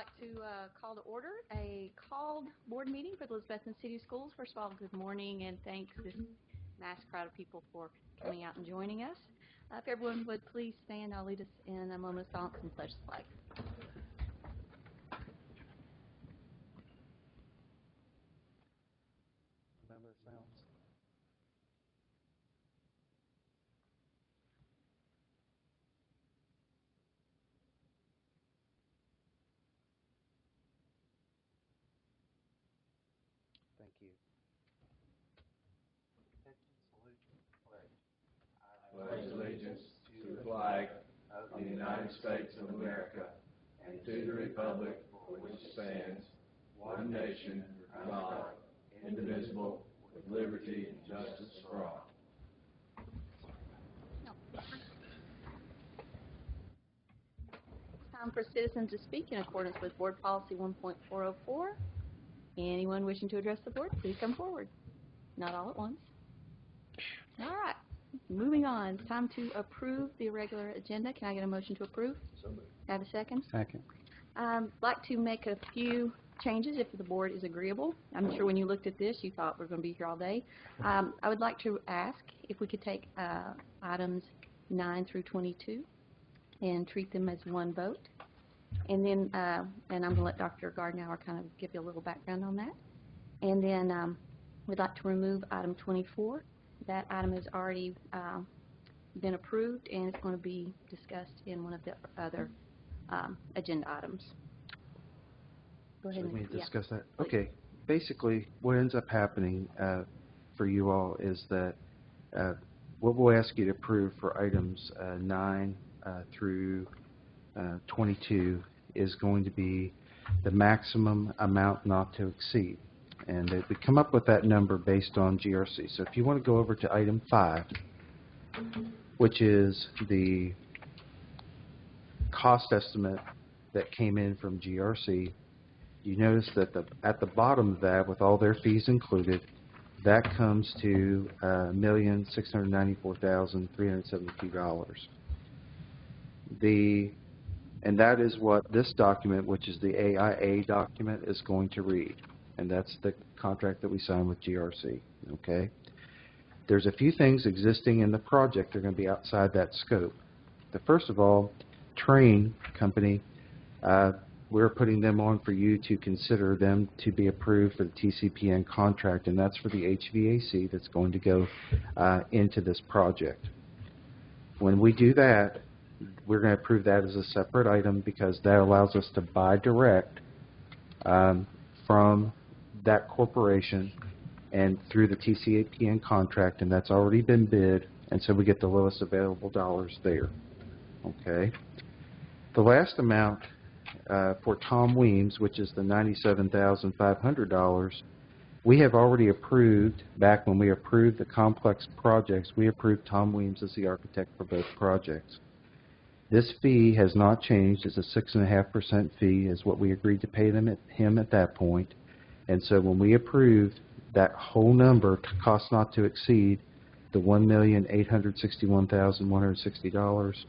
like to call to order a called board meeting for the Elizabethton City Schools. First of all, good morning, and thanks this mass crowd of people for coming out and joining us. If everyone would please stand, I'll lead us in a moment of silence and pledge the flag. Remember the sounds. Thank you. I pledge allegiance to the flag of the United States of America and to the republic for which it stands, one nation, under God, indivisible, with liberty and justice for all. It's time for citizens to speak in accordance with Board Policy 1.404. Anyone wishing to address the board, please come forward. Not all at once. All right. Moving on, it's time to approve the irregular agenda. Can I get a motion to approve? So moved. Have a second? Second. I'd like to make a few changes if the board is agreeable. I'm sure when you looked at this, you thought we're going to be here all day. I would like to ask if we could take items 9 through 22 and treat them as one vote. And then, and I'm going to let Dr. Gardner kind of give you a little background on that. And then we'd like to remove item 24. That item has already been approved, and it's going to be discussed in one of the other agenda items. Go ahead. So we discuss that? Please. Okay. Basically, what ends up happening for you all is that what we'll ask you to approve for items 9 through 22 is going to be the maximum amount not to exceed. And we come up with that number based on GRC. So if you want to go over to item 5, which is the cost estimate that came in from GRC, you notice that at the bottom of that, with all their fees included, that comes to $1,694,372. And that is what this document, which is the AIA document, is going to read. And that's the contract that we signed with GRC, okay? There's a few things existing in the project that are going to be outside that scope. First of all, Train Company, we're putting them on for you to consider them to be approved for the TCPN contract, and that's for the HVAC that's going to go into this project. When we do that, we're going to approve that as a separate item because that allows us to buy direct from that corporation and through the TCPN contract, and that's already been bid, and so we get the lowest available dollars there. Okay. The last amount for Tom Weems, which is the $97,500, we have already approved. Back when we approved the complex projects, we approved Tom Weems as the architect for both projects. This fee has not changed. It's a 6.5% fee is what we agreed to pay him at that point. And so when we approved that whole number, cost not to exceed the $1,861,160,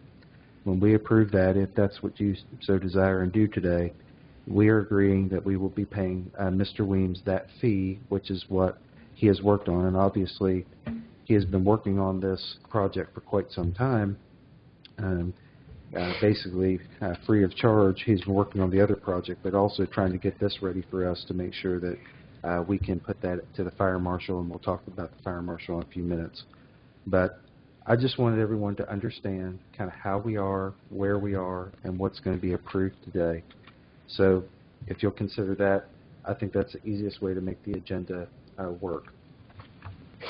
when we approve that, if that's what you so desire and do today, we are agreeing that we will be paying Mr. Weems that fee, which is what he has worked on. And obviously, he has been working on this project for quite some time. Basically free of charge. He's been working on the other project, but also trying to get this ready for us to make sure that we can put that to the fire marshal, and we'll talk about the fire marshal in a few minutes. But I just wanted everyone to understand kind of how we are, where we are, and what's going to be approved today. So if you'll consider that, I think that's the easiest way to make the agenda work.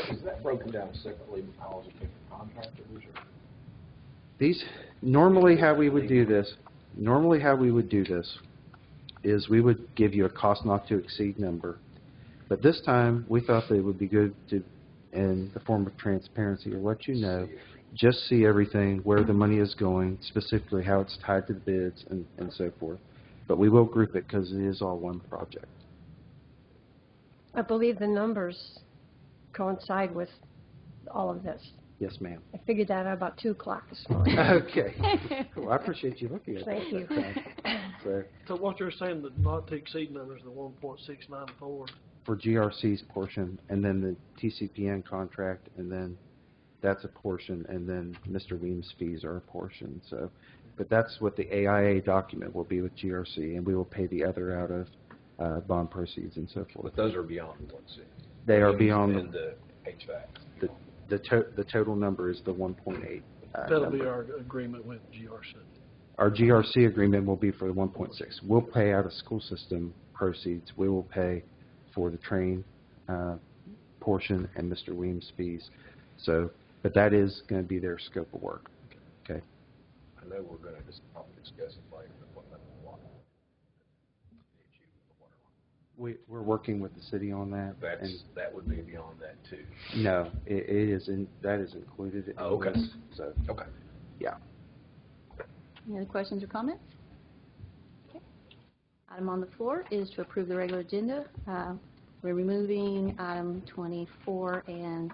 Is that broken down separately because of different contractors? These normally how we would do this is we would give you a cost not to exceed number, but this time we thought that it would be good to, in the form of transparency, to let you know, just see everything, where the money is going, specifically how it's tied to the bids and so forth. But we will group it because it is all one project. I believe the numbers coincide with all of this. Yes, ma'am. I figured that out about 2 o'clock this morning. Okay. Well, I appreciate you looking at Thank you. So what you're saying, the not to exceed number is the 1.694. For GRC's portion, and then the TCPN contract, and then that's a portion, and then Mr. Weems' fees are a portion. So, but that's what the AIA document will be with GRC, and we will pay the other out of bond proceeds and so forth. But those are beyond the 1.6. They are beyond And the HVAC. the total number is the 1.8. That'll be our agreement with GRC. Our GRC agreement will be for the 1.6. We'll pay out of school system proceeds. We will pay for the train portion and Mr. Weems' fees. So, but that is going to be their scope of work. Okay. I know we're going to probably discuss it later, but what about the water? We're working with the city on that. That would be beyond that too. No, that is included in okay. this. So, okay. Yeah. Any other questions or comments? Okay. Item on the floor is to approve the regular agenda. We're removing item 24 and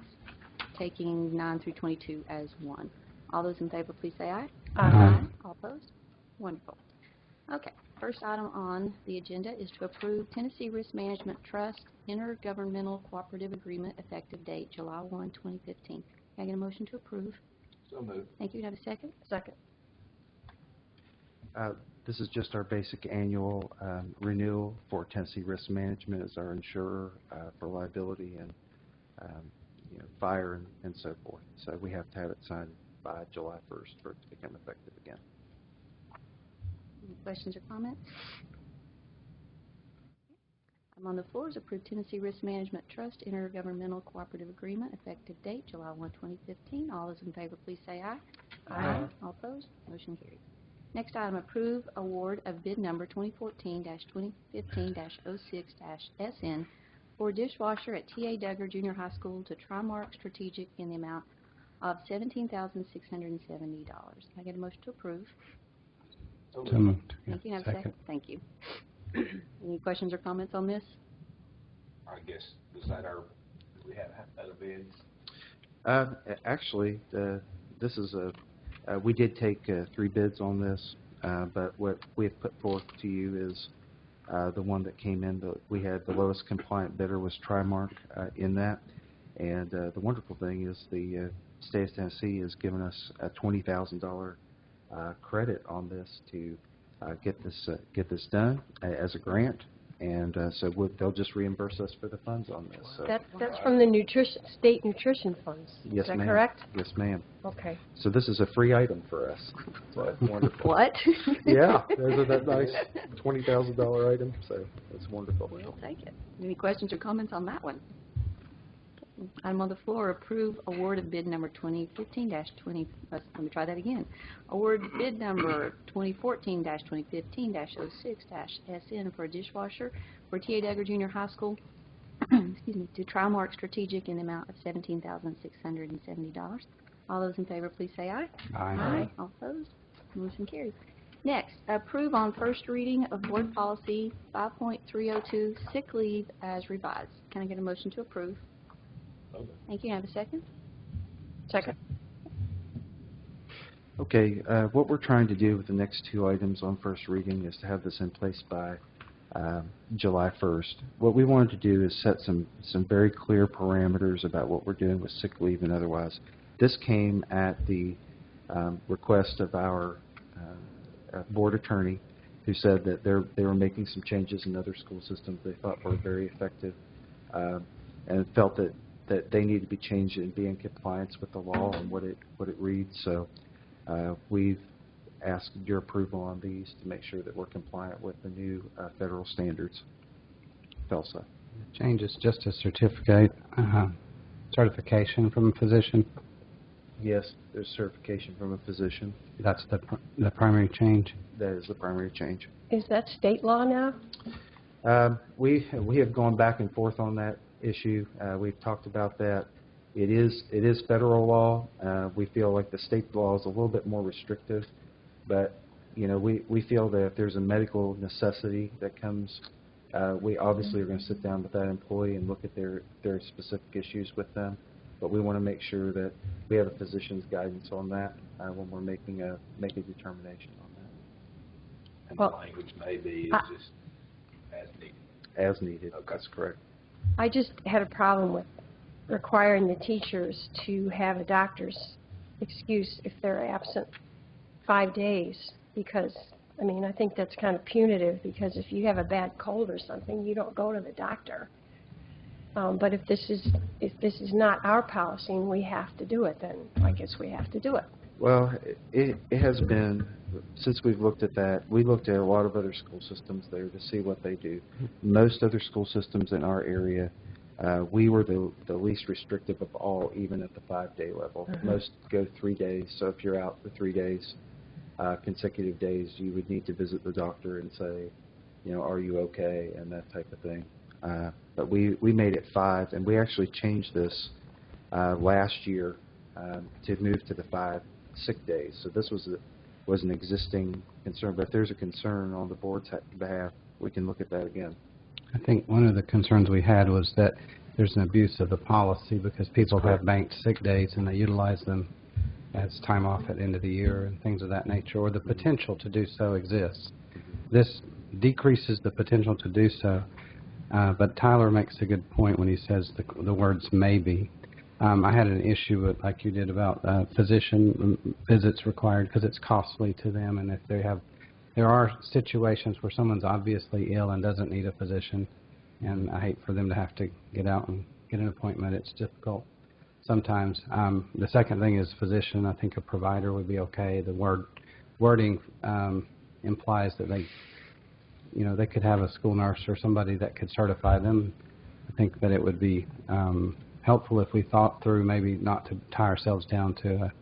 taking 9 through 22 as one. All those in favor, please say aye. Aye. All opposed? Wonderful. Okay. First item on the agenda is to approve Tennessee Risk Management Trust Intergovernmental Cooperative Agreement effective date July 1, 2015. Can I get a motion to approve? So moved. Thank you. Can I have a second? Second. This is just our basic annual renewal for Tennessee Risk Management as our insurer for liability and fire and so forth. So we have to have it signed by July 1st for it to become effective again. Any questions or comments? I'm on the floor is approve Tennessee Risk Management Trust Intergovernmental Cooperative Agreement effective date July 1, 2015. All those in favor, please say aye. Aye. All opposed? Motion carries. Next item, approve award of bid number 2014-2015-06-SN for dishwasher at T.A. Duggar Junior High School to Trimark Strategic in the amount of $17,670. Can I get a motion to approve? So moved. Thank you. Have a second. Thank you. Any questions or comments on this? I guess, is that do we have other bids? Actually, this is we did take 3 bids on this, but what we have put forth to you is the one that came in. We had the lowest compliant bidder was Trimark in that, and the wonderful thing is the state of Tennessee has given us a $20,000 credit on this to get this done as a grant, and so they'll just reimburse us for the funds on this. So. That's from the state nutrition funds. Yes, is that ma'am. correct? Yes, ma'am. Okay. So this is a free item for us. So wonderful. What? Yeah, isn't that nice? $20,000 item, so it's wonderful. We'll take it. Any questions or comments on that one? Item on the floor, approve award of bid number 2015-20, let me try that again. Award bid number 2014-2015-06-SN for a dishwasher for T.A. Duggar Junior High School, excuse me, to Trimark Strategic in the amount of $17,670. All those in favor, please say aye. Aye. All opposed? Motion carries. Next, approve on first reading of Board Policy 5.302, sick leave as revised. Can I get a motion to approve? Thank you. Have a second? Second. Okay, what we're trying to do with the next 2 items on first reading is to have this in place by July 1st. What we wanted to do is set some very clear parameters about what we're doing with sick leave and otherwise. This came at the request of our board attorney, who said that they were making some changes in other school systems they thought were very effective, and felt that they need to be changed and be in compliance with the law and what it reads. So we've asked your approval on these to make sure that we're compliant with the new federal standards. FELSA. Change is just a certification from a physician. Yes, there's certification from a physician. That's the primary change. That is the primary change. Is that state law now? We have gone back and forth on that issue. We've talked about that. It is federal law. We feel like the state law is a little bit more restrictive, but we feel that if there's a medical necessity that comes, we obviously are going to sit down with that employee and look at their specific issues with them. But we want to make sure that we have a physician's guidance on that when we're make a determination on that. And Well, the language may be I- just as needed. As needed, Okay. that's correct. I just had a problem with requiring the teachers to have a doctor's excuse if they're absent 5 days, because, I mean, I think that's kind of punitive, because if you have a bad cold or something, you don't go to the doctor. But if this is not our policy and we have to do it, then I guess we have to do it. Well, it has been, since we've looked at that, we looked at a lot of other school systems there to see what they do. Most other school systems in our area, we were the least restrictive of all, even at the 5-day level. Most go 3 days, so if you're out for 3 days, consecutive days, you would need to visit the doctor and say, are you okay, and that type of thing. But we made it 5, and we actually changed this last year to move to the 5 sick days. So this was an existing concern, but if there's a concern on the board's behalf, we can look at that again. I think one of the concerns we had was that there's an abuse of the policy because people have banked sick days and they utilize them as time off at the end of the year and things of that nature, or the potential to do so exists. This decreases the potential to do so, but Tyler makes a good point when he says the words maybe. I had an issue with, like you did, about physician visits required because it's costly to them, and if there are situations where someone's obviously ill and doesn't need a physician, and I hate for them to have to get out and get an appointment. It's difficult sometimes. The second thing is physician. I think a provider would be okay. The wording implies that they could have a school nurse or somebody that could certify them. I think that it would be helpful if we thought through maybe not to tie ourselves down to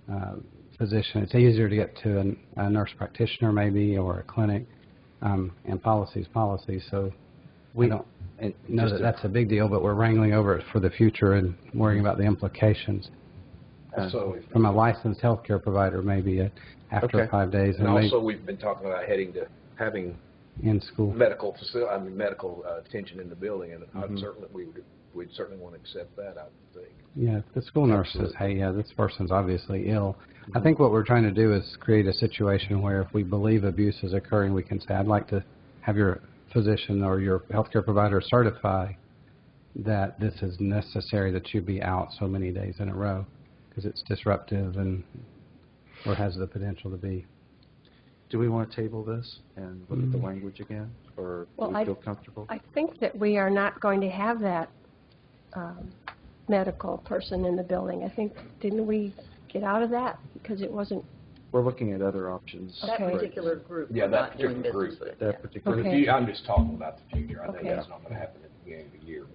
a physician. It's easier to get to a nurse practitioner maybe, or a clinic, and policy is policy. So we don't know that that's a big deal, but we're wrangling over it for the future and worrying about the implications. Also, From a licensed healthcare provider, maybe after 5 days, and also we've been talking about heading to having in school medical attention in the building, and we'd certainly want to accept that, I would think. Yeah, if the school nurse says, hey, yeah, this person's obviously ill. I think what we're trying to do is create a situation where if we believe abuse is occurring, we can say, I'd like to have your physician or your healthcare provider certify that this is necessary, that you be out so many days in a row, because it's disruptive or has the potential to be. Do we want to table this and look at the language again, or do we feel comfortable? I think that we are not going to have that medical person in the building. I think, didn't we get out of that because it wasn't? We're looking at other options. That Okay. particular group, Yeah, we're that not doing particular business group. with. That particular. Okay. I'm just talking about the future. I know Okay. that's not going to happen at the beginning of the year.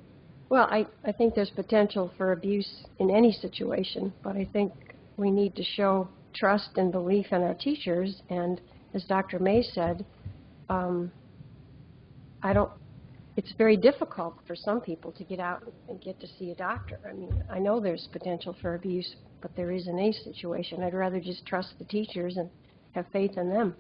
Well, I think there's potential for abuse in any situation, but I think we need to show trust and belief in our teachers, and as Dr. May said, it's very difficult for some people to get out and get to see a doctor. I mean, I know there's potential for abuse, but there is in a situation. I'd rather just trust the teachers and have faith in them.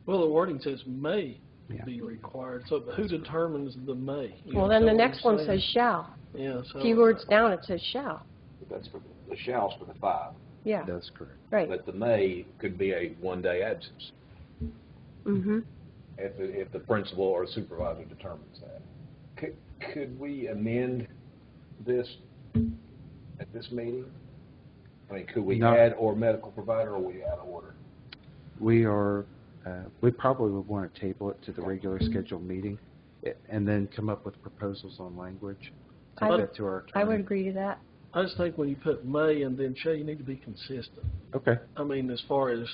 Well, the wording says may Yeah. be required, so who determines the may? Well, then the next one says shall. Yeah, so. A few words down, it says shall. But that's for the shall's for the 5. Yeah, That's correct. right. But the may could be a 1-day absence Mm-hmm. if the principal or supervisor determines that. Could we amend this at this meeting? I mean, could we No. add or medical provider, or we out of order? We probably would want to table it to the regular scheduled meeting and then come up with proposals on language. Take that to our attorney. I would agree to that. I just think when you put may and then shall, you need to be consistent. Okay. I mean, as far as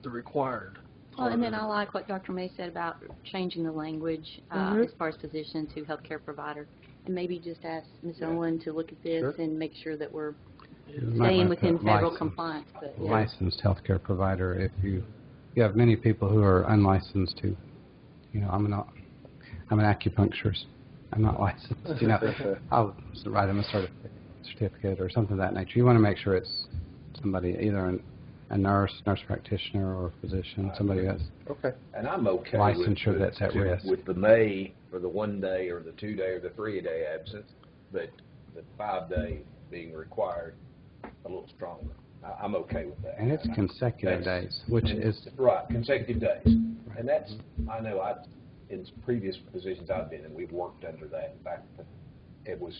the required. Well, and then I like what Dr. May said about changing the language as far as physician to healthcare provider, and maybe just ask Ms. Owen to look at this Sure. and make sure that we're You might staying want to within put federal licensed- compliance. But yeah. Licensed healthcare provider. If you have many people who are unlicensed who, I'm an acupuncturist. I'm not licensed. I'll write them a certificate or something of that nature. You want to make sure it's somebody, either a nurse practitioner, or a physician, somebody that's Okay. And I'm okay licensure that's at risk. with the may for the 1-day or the 2-day or the 3-day absence, but the 5-day being required a little stronger. I'm okay with that. And it's consecutive days, which is, Right, consecutive days. And that's, I know in previous positions I've been in, we've worked under that. In fact, it was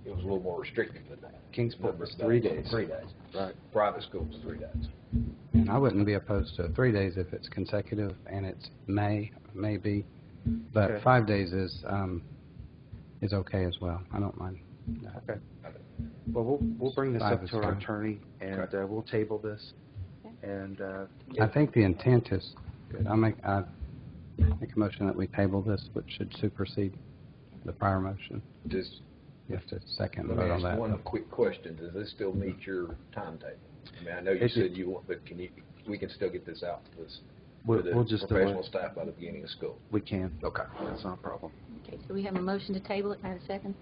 a little more restrictive than that. Kingsport was 3 days. 3 days. Right. Private schools, 3 days. and I wouldn't be opposed to 3 days if it's consecutive and it's maybe, but Okay. 5 days is okay as well. I don't mind that. Okay. Well, we'll bring this 5 up is to our fine. attorney, and Okay. we'll table this. And I think the intent is good. I make a motion that we table this, which should supersede the prior motion. Just, You have to second let me vote on ask that. one quick question. Does this still meet your timetable? I mean, I know you It- said you want, but we can still get this out to We'll the just professional staff by the beginning of school? we can. Okay. That's not a problem. Okay, so we have a motion to table it. Can I have a second?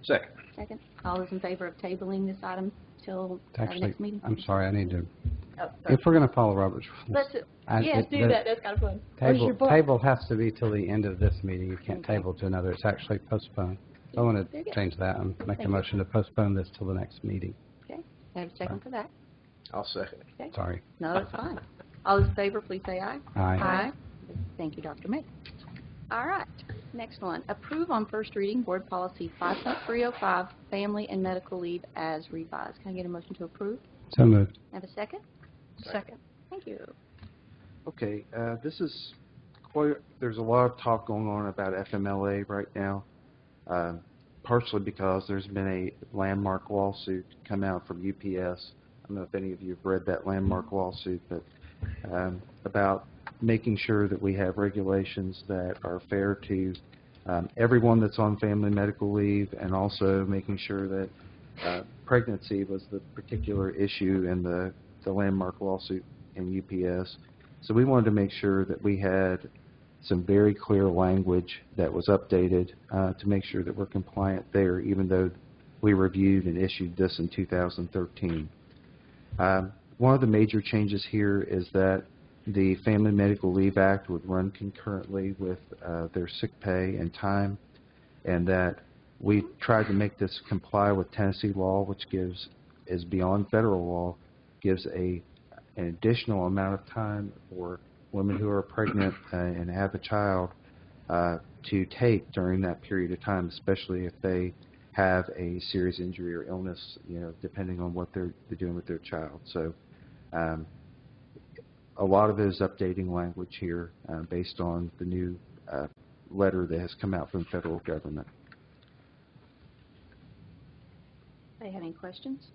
Second. Second. All those in favor of tabling this item till our Actually, next meeting? I'm sorry, I need to, Oh, sorry. if we're going to follow Robert's rules. Let's, I- yes, it- do the that. That's kind of fun. Where's your book? Table has to be till the end of this meeting. You can't Okay. table to another. It's actually postponed. I want There to you go. change that and make Thank a you. motion to postpone this till the next meeting. Okay, I have a second for that. I'll second it. Okay. Sorry. No, that's fine. All those in favor, please say aye. Aye. Thank you, Dr. May. All right, next one. Approve on first reading Board Policy 5.305, Family and Medical Leave as revised. Can I get a motion to approve? So moved. Have a second? Second. Thank you. Okay, this is quite, there's a lot of talk going on about FMLA right now, partially because there's been a landmark lawsuit come out from UPS. I don't know if any of you have read that landmark lawsuit, but about making sure that we have regulations that are fair to everyone that's on family medical leave, and also making sure that pregnancy was the particular issue in the landmark lawsuit in UPS. So we wanted to make sure that we had some very clear language that was updated to make sure that we're compliant there, even though we reviewed and issued this in 2013. One of the major changes here is that the Family Medical Leave Act would run concurrently with their sick pay and time, and that we tried to make this comply with Tennessee law, which is beyond federal law, gives an additional amount of time for women who are pregnant and have a child to take during that period of time, especially if they have a serious injury or illness, depending on what they're doing with their child. So a lot of it is updating language here based on the new letter that has come out from the federal government. They have any questions?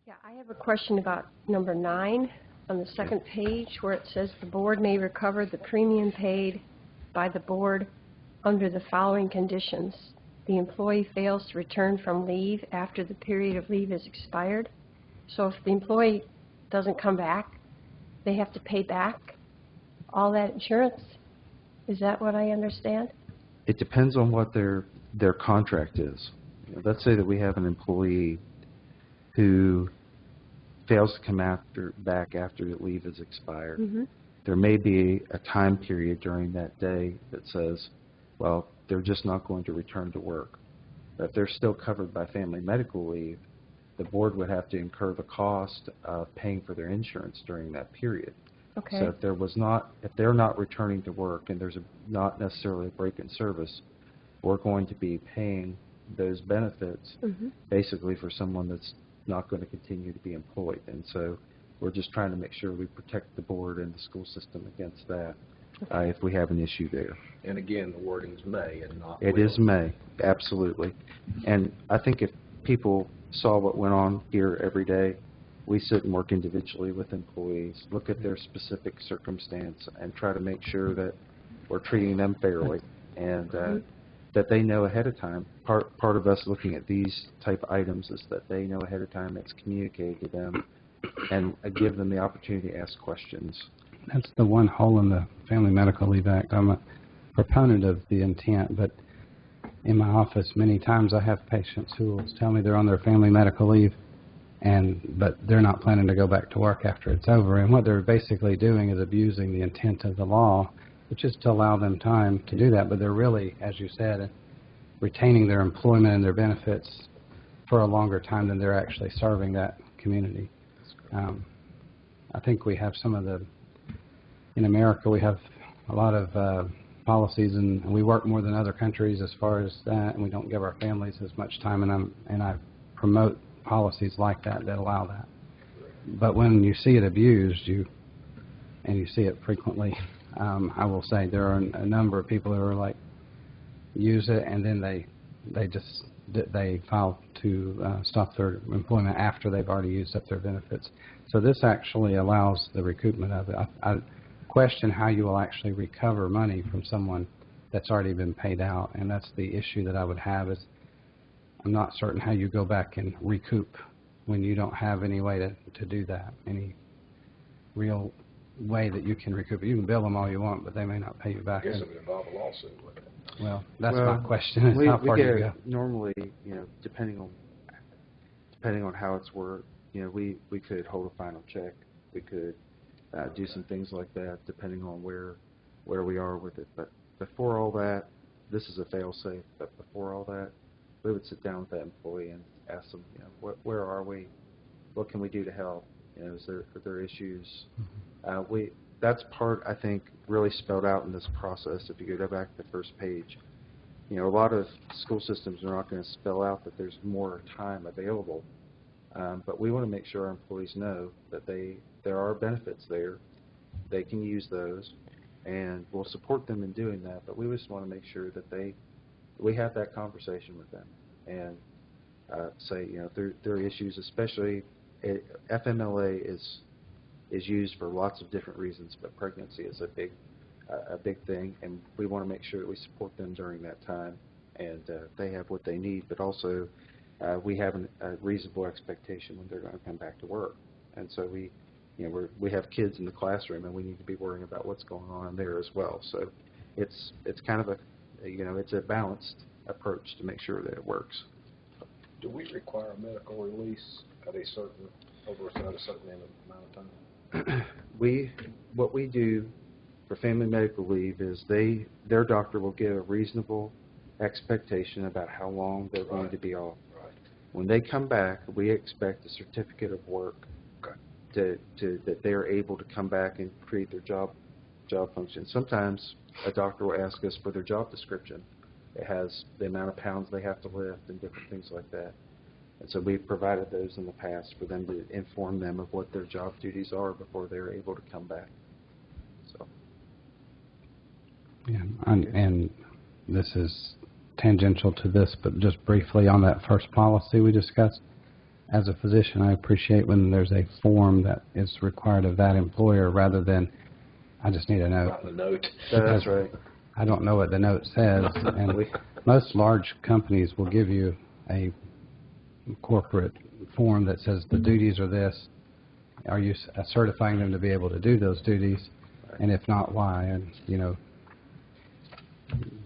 Yeah, I have a question about number 9 on the second page where it says the board may recover the premium paid by the board under the following conditions. The employee fails to return from leave after the period of leave is expired. So if the employee doesn't come back, they have to pay back all that insurance? Is that what I understand? It depends on what their contract is. Let's say that we have an employee who fails to come back after the leave is expired. Mm-hmm. There may be a time period during that day that says, well, they're just not going to return to work. But if they're still covered by family medical leave, the board would have to incur the cost of paying for their insurance during that period. Okay. So if they're not returning to work and there's not necessarily a break in service, we're going to be paying those benefits Mm-hmm. basically for someone that's not going to continue to be employed. And so we're just trying to make sure we protect the board and the school system against that if we have an issue there. And again, the wording's may and not It will. is may, absolutely. And I think if people saw what went on here every day, we sit and work individually with employees, look at their specific circumstance, and try to make sure that we're treating them fairly and that they know ahead of time. Part of us looking at these type items is that they know ahead of time, it's communicated to them, and give them the opportunity to ask questions. That's the one hole in the Family Medical Leave Act. I'm a proponent of the intent, but in my office many times I have patients who will tell me they're on their family medical leave, but they're not planning to go back to work after it's over. And what they're basically doing is abusing the intent of the law, which is to allow them time to do that. But they're really, as you said, retaining their employment and their benefits for a longer time than they're actually serving that community. I think we have some of the, in America, we have a lot of policies, and we work more than other countries as far as that, and we don't give our families as much time, and I promote policies like that that allow that. But when you see it abused, and you see it frequently, I will say there are a number of people who are like, use it, and then they file to stop their employment after they've already used up their benefits. So this actually allows the recoupment of it. I question how you will actually recover money from someone that's already been paid out, and that's the issue that I would have. Is I'm not certain how you go back and recoup when you don't have any way to do that, any real way that you can recoup it. You can bill them all you want, but they may not pay you back. I guess it would involve a lawsuit, wouldn't it? Well, that's my question. Is how far do you go? Normally, depending on how it's worked, we could hold a final check. We could do some things like that, depending on where we are with it. But before all that, this is a fail-safe. But before all that, we would sit down with that employee and ask them, where are we? What can we do to help? Are there issues? That's part, I think, really spelled out in this process. If you go back to the first page, a lot of school systems are not going to spell out that there's more time available. But we want to make sure our employees know that there are benefits there. They can use those, and we'll support them in doing that. But we just want to make sure that we have that conversation with them and say, there are issues, especially FMLA is used for lots of different reasons, but pregnancy is a big thing, and we want to make sure that we support them during that time, and they have what they need, but also we have a reasonable expectation when they're going to come back to work. And so we have kids in the classroom, and we need to be worrying about what's going on there as well. So it's kind of it's a balanced approach to make sure that it works. Do we require a medical release at a certain amount of time? What we do for family medical leave is their doctor will give a reasonable expectation about how long they're going to be off. Right. When they come back, we expect a certificate of work that they're able to come back and create their job function. Sometimes a doctor will ask us for their job description. It has the amount of pounds they have to lift and different things like that. And so we've provided those in the past for them to inform them of what their job duties are before they're able to come back. So. Yeah, and this is tangential to this, but just briefly on that first policy we discussed, as a physician, I appreciate when there's a form that is required of that employer rather than, I just need a note. The note. That's right. I don't know what the note says, and most large companies will give you a corporate form that says the duties are this. Are you certifying them to be able to do those duties? And if not, why? And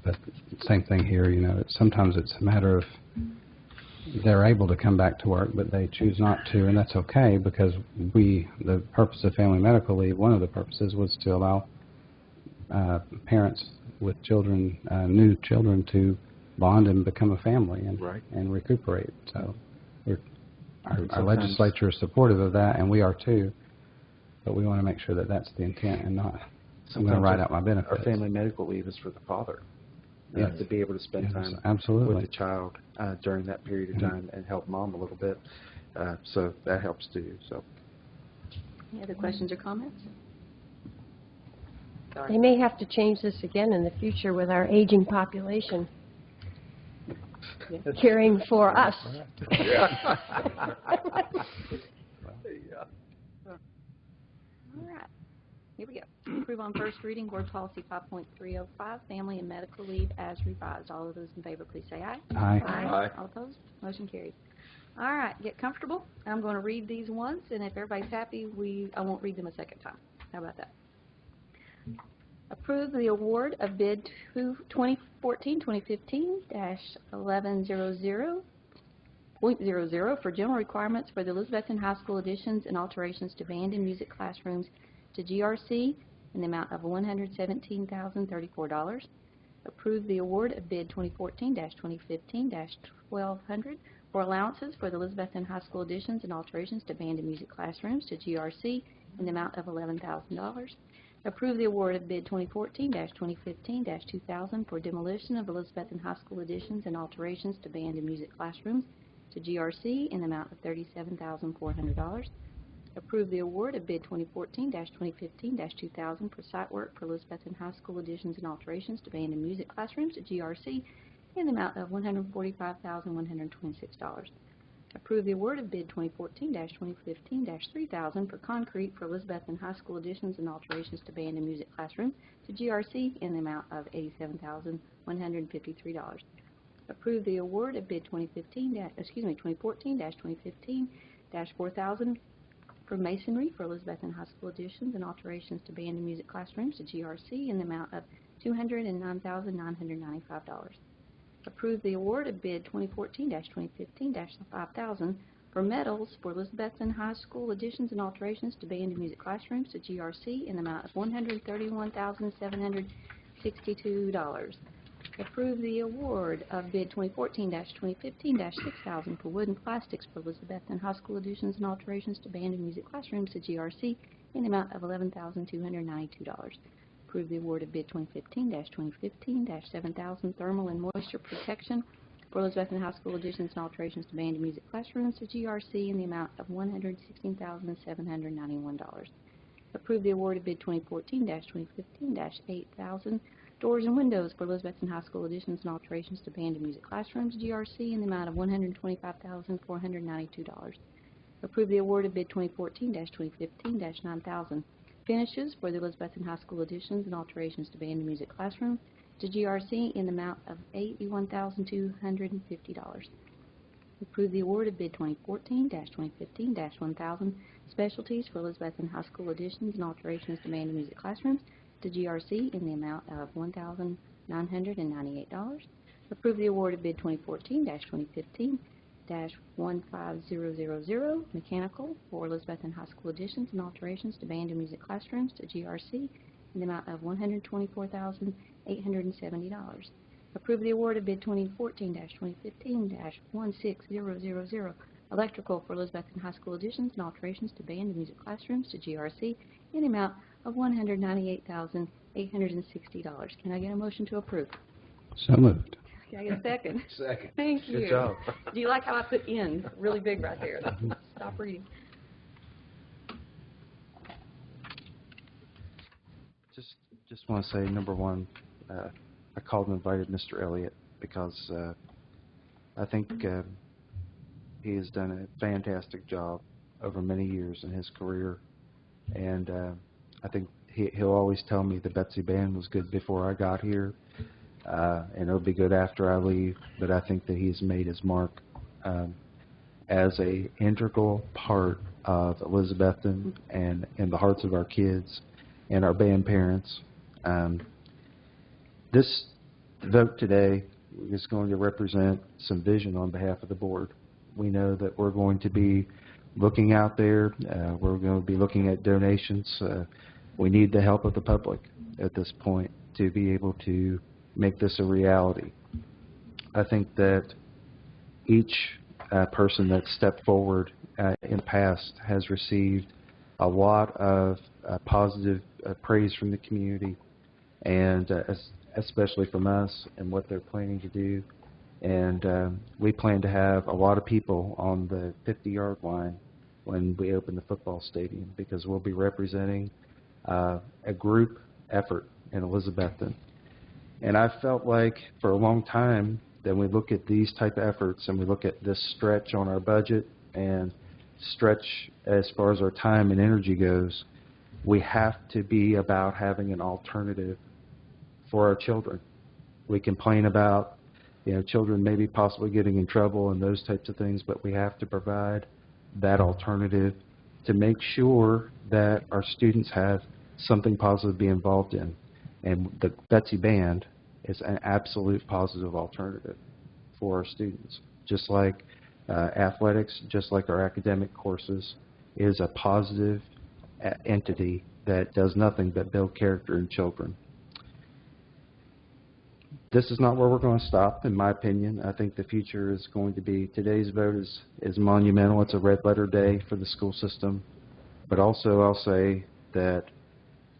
but same thing here. Sometimes it's a matter of they're able to come back to work, but they choose not to, and that's okay because the purpose of family medical leave, one of the purposes was to allow parents with children, new children, to bond and become a family and recuperate. So our legislature is supportive of that, and we are too. But we want to make sure that that's the intent and not I'm going to write out my benefits. Our family medical leave is for the father. To be able to spend time absolutely with the child during that period of time and help mom a little bit. So that helps too. So. Any other questions or comments? Sorry. They may have to change this again in the future with our aging population caring for us. All right. Here we go. Approve on first reading Board Policy 5.305, Family and Medical Leave as revised. All of those in favor, please say aye. Aye. Aye. All opposed? Motion carries. All right. Get comfortable. I'm going to read these once, and if everybody's happy, I won't read them a second time. How about that? Approve the award of bid 2014-2015-1100.00 for general requirements for the Elizabethton High School additions and alterations to band and music classrooms to GRC in the amount of $117,034. Approve the award of bid 2014-2015-1200 for allowances for the Elizabethton High School additions and alterations to band and music classrooms to GRC in the amount of $11,000. Approve the award of bid 2014-2015-2000 for demolition of Elizabethton High School additions and alterations to band and music classrooms to GRC in the amount of $37,400. Approve the award of bid 2014-2015-2000 for site work for Elizabethton High School additions and alterations to band and music classrooms to GRC in the amount of $145,126. Approve the award of bid 2014-2015-3000 for concrete for Elizabethton High School additions and alterations to band and music classroom to GRC in the amount of $87,153. Approve the award of bid 2014-2015-4000 for masonry for Elizabethton High School additions and alterations to band and music classrooms to GRC in the amount of $209,995. Approve the award of bid 2014-2015-5000 for metals for Elizabethton High School additions and alterations to band and music classrooms to GRC in the amount of $131,762. Approve the award of bid 2014-2015-6000 for wood and plastics for Elizabethton High School additions and alterations to band and music classrooms to GRC in the amount of $11,292. Approve the award of bid 2015-2015-7000 thermal and moisture protection for Elizabethton High School additions and alterations to band and music classrooms to GRC in the amount of $116,791. Approve the award of bid 2014-2015-8000 doors and windows for Elizabethton High School additions and alterations to band and music classrooms GRC in the amount of $125,492. Approve the award of bid 2014-2015-9000 finishes for the Elizabethton High School additions and alterations to band and music classroom to GRC in the amount of $81,250. Approve the award of bid 2014-2015-1000 specialties for Elizabethton High School additions and alterations to band and music classrooms to GRC in the amount of $1,998. Approve the award of bid 2014-2015-15000 mechanical for Elizabethton High School additions and alterations to band and music classrooms to GRC in the amount of $124,870. Approve the award of bid 2014-2015-16000 electrical for Elizabethton High School additions and alterations to band and music classrooms to GRC in the amount of $198,860. Can I get a motion to approve? So moved. Can I get a second? Second. Thank you. Good job. Do you like how I put in really big right there? Stop reading. Just want to say, number one, I called and invited Mr. Elliott because I think he has done a fantastic job over many years in his career, and I think he'll always tell me the Betsy Band was good before I got here, and it'll be good after I leave, but I think that he's made his mark as a integral part of Elizabethton and in the hearts of our kids and our band parents. This vote today is going to represent some vision on behalf of the board. We know that we're going to be looking out there. We're going to be looking at donations. We need the help of the public at this point to be able to make this a reality. I think that each person that stepped forward in the past has received a lot of positive praise from the community, and especially from us and what they're planning to do. And we plan to have a lot of people on the 50-yard line when we open the football stadium, because we'll be representing a group effort in Elizabethton. And I felt like for a long time that we look at these type of efforts and we look at this stretch on our budget and stretch as far as our time and energy goes, we have to be about having an alternative for our children. We complain about, children maybe possibly getting in trouble and those types of things, but we have to provide that alternative to make sure that our students have something positive to be involved in. And the Betsy Band is an absolute positive alternative for our students. Just like athletics, just like our academic courses, is a positive entity that does nothing but build character in children. This is not where we're going to stop, in my opinion. I think the future is going to be, today's vote is monumental. It's a red letter day for the school system. But also I'll say that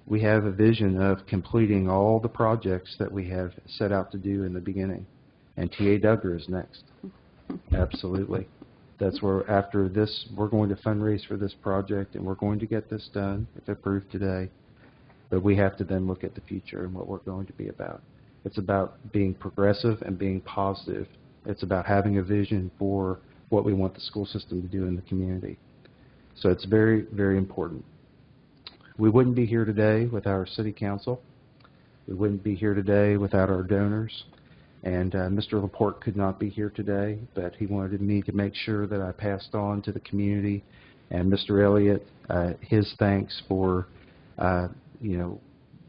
we have a vision of completing all the projects that we have set out to do in the beginning. And T.A. Duggar is next. Absolutely. That's where, after this, we're going to fundraise for this project, and we're going to get this done, if approved today. But we have to then look at the future and what we're going to be about. It's about being progressive and being positive. It's about having a vision for what we want the school system to do in the community. So it's very, very important. We wouldn't be here today without our city council. We wouldn't be here today without our donors. And Mr. Laporte could not be here today, but he wanted me to make sure that I passed on to the community and Mr. Elliott his thanks for, you know,